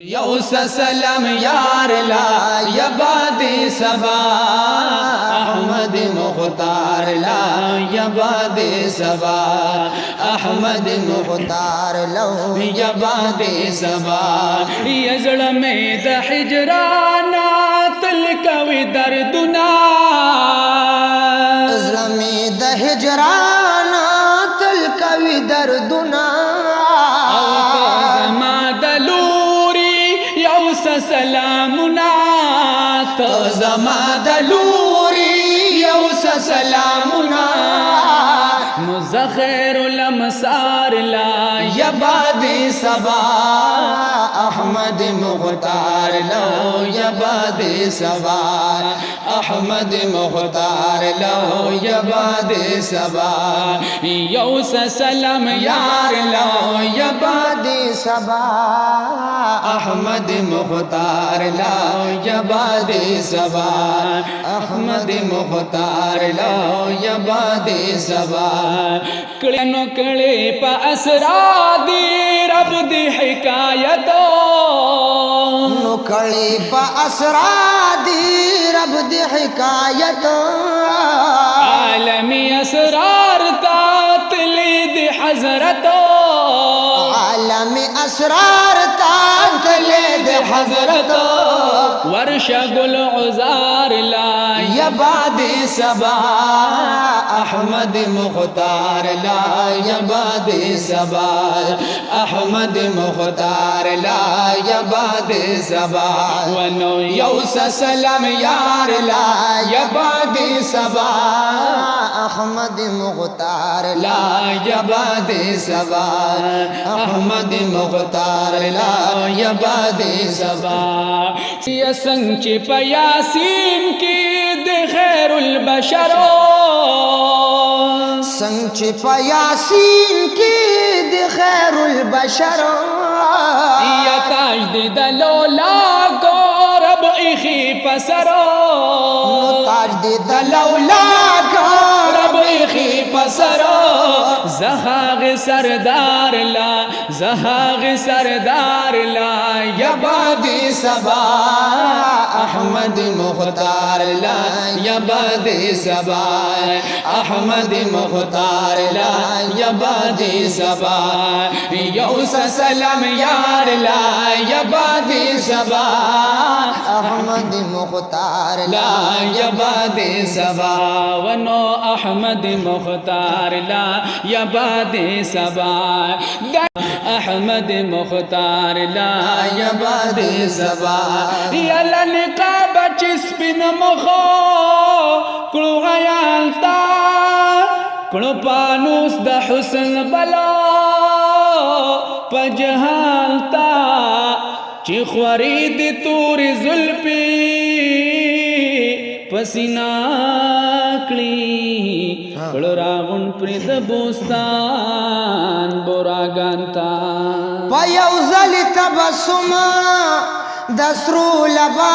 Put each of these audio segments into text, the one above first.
یوس سلام یار لا یباد سبا احمد مختار لا یباد سبا احمد مختار لو یباد سبا یزړ مې د حجرانا تل کوي دردنا زړه مې د هجرانا تل کوي دردنا سلامنا تو زما دلوری یوس سلامنا مزخیر الامسار لا یباد سبا احمد مختار لو یباد سبا احمد مختار لو یباد سبا یوس سلام یار لو یباد سبا احمد مختار لا یباد سبا احمد مختار لا یباد سبا کړي نو کړي په اسرا دی رب دی حکایتو نو کړي په اسرا دی رب دی حکایتو عالمی اسرار تا تلی دی حضرتو عالمی اسرار تا تلی دی حضرتو ورشا گل عزار لا یباد سبا احمد مختار لا یباد سبا احمد مختار لا یباد سبا ونو یوس سلام یار لا یباد سبا احمد مختار لا یباد سبا احمد مختار لا یباد سبا یا سنگ چی پا یاسین کی دی خیر البشرو سنگ چی پا یاسین کی دی خیر البشرو یا تاج دی دلولا کو رب ایخی پسرو تاج دی دلولا کو رب ایخی پسرو زہاغ سردار لا زہاغ سردار لا یباد سبا احمد مختار لا یباد سبا احمد مختار لا یباد سبا یوس سلام یار لا یباد سبا احمد مختار لا یباد سبا ونو احمد مختار لا یباد سبا احمد مختار لا یباد سبا یلا نقاب چسپن مخو کلو غیالتا کلو پانوس د حسن بلا پجهالتا چی خورید تور زلپی پسینا کلی کلو راغن پرید بوستان براغانتا پیوزل تبسم دسرو لبانو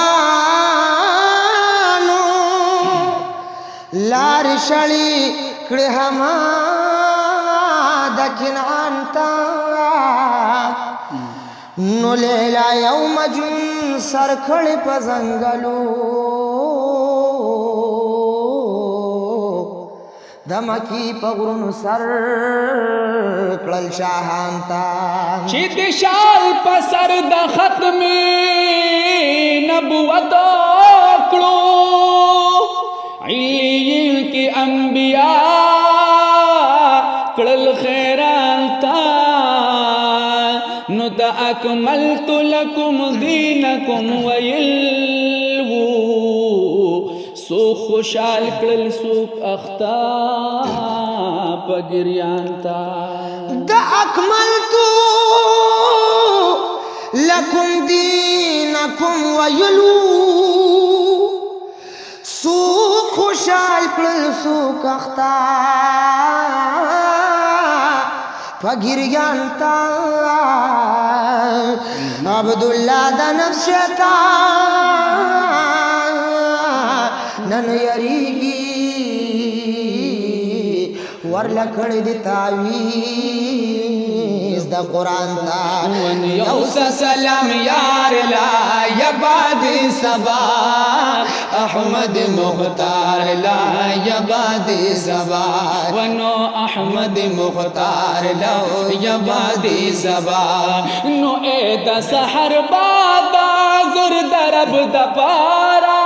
لار شلی کڑی ہما دکن آنتا نو لیلا یوم جن سر کھڑی پا زنگلو دمکی پغرون سر کلل شاہانتا چی دشال پا سر دا ختمی نبوت اکڑو علیین کی انبیاء کلل خیرانتا نو دا اکملت لکم دینکم ویلو سو خوشال کلل سوک اختا پگریانتا دا اکملتو لکم دینکم ویلو سو خوشال کلل سوک اختا پگریانتا عبداللہ دا نفس شیطان نن یریگی ور لکړ دي تعویز د قران تا یوس سلام یار لا یبادی سبا احمد مختار لا یبادی سبا ونو احمد مختار لا یبادی سبا نو اے د سحر باد زر درب د پارا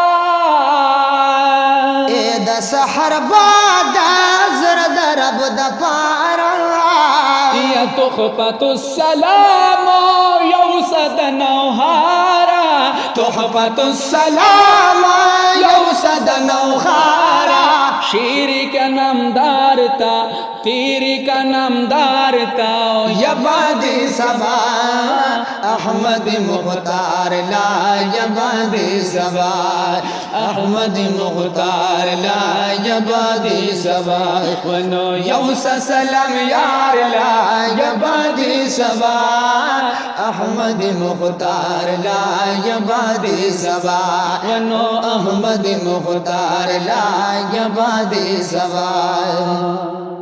اے د سحر باد زر درب د پارا یا تحفة السلام یوسد نوهارا تحفة السلام یوسد نوهارا شیری کا نام دارتا تیری کا نام دارتا یبادی سبا احمد مختار لا یبادی سبا احمد مختار لا یبادی سبا ونو یوس سلام یار لا یبادی سبا احمد مختار لا یبادی سبا ونو احمد مختار لا یبادی سبا